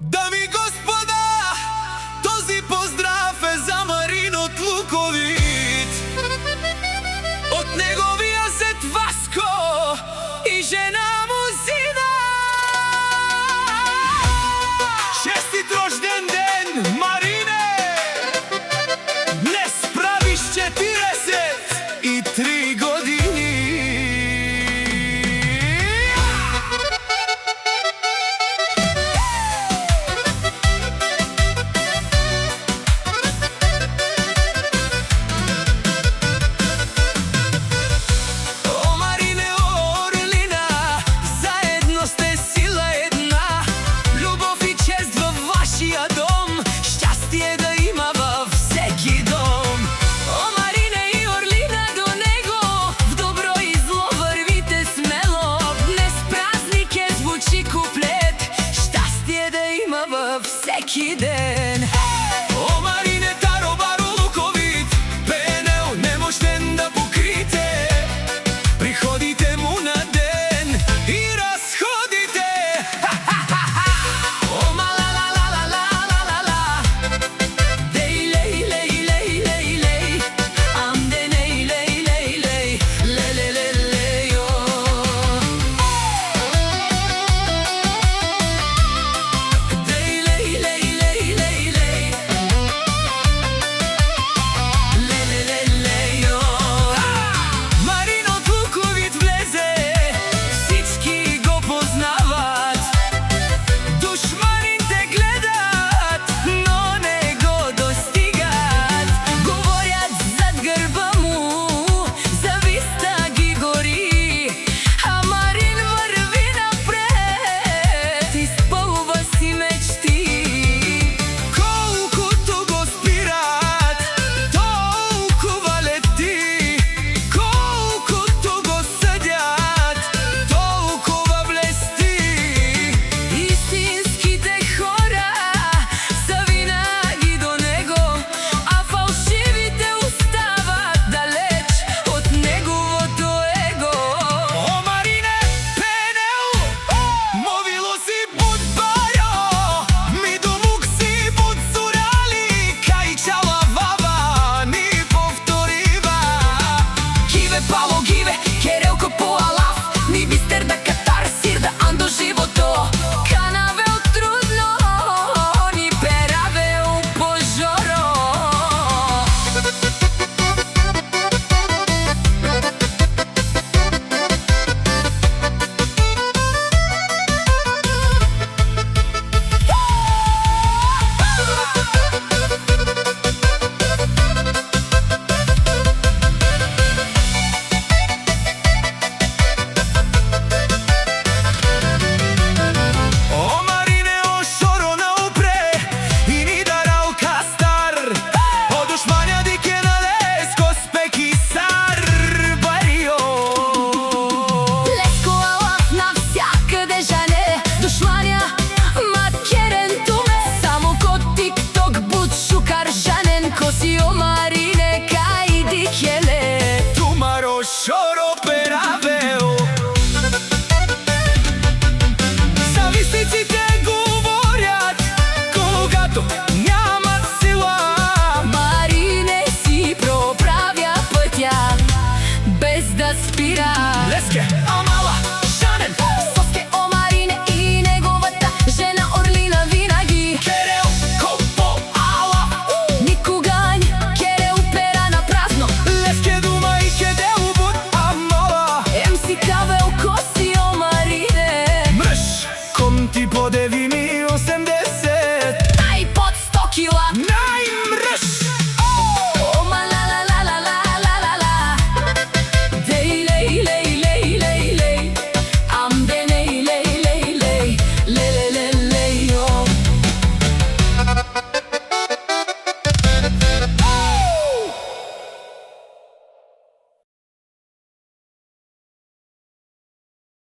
Дами и господа, този поздрав е за Марин от Луковит, от неговия зет Васко и жена му Зина. Честит рожден ден, Марине! Днес правиш 43 години. Всеки ден. О, Марине, таро баро Луковит, пенел немощен да покрите приходите му на ден и разходите. О, ма ла ла ла ла ла ла ла, дей лей лей лей лей лей, ам де ней лей лей лей, ле ле ле лей о. Кавел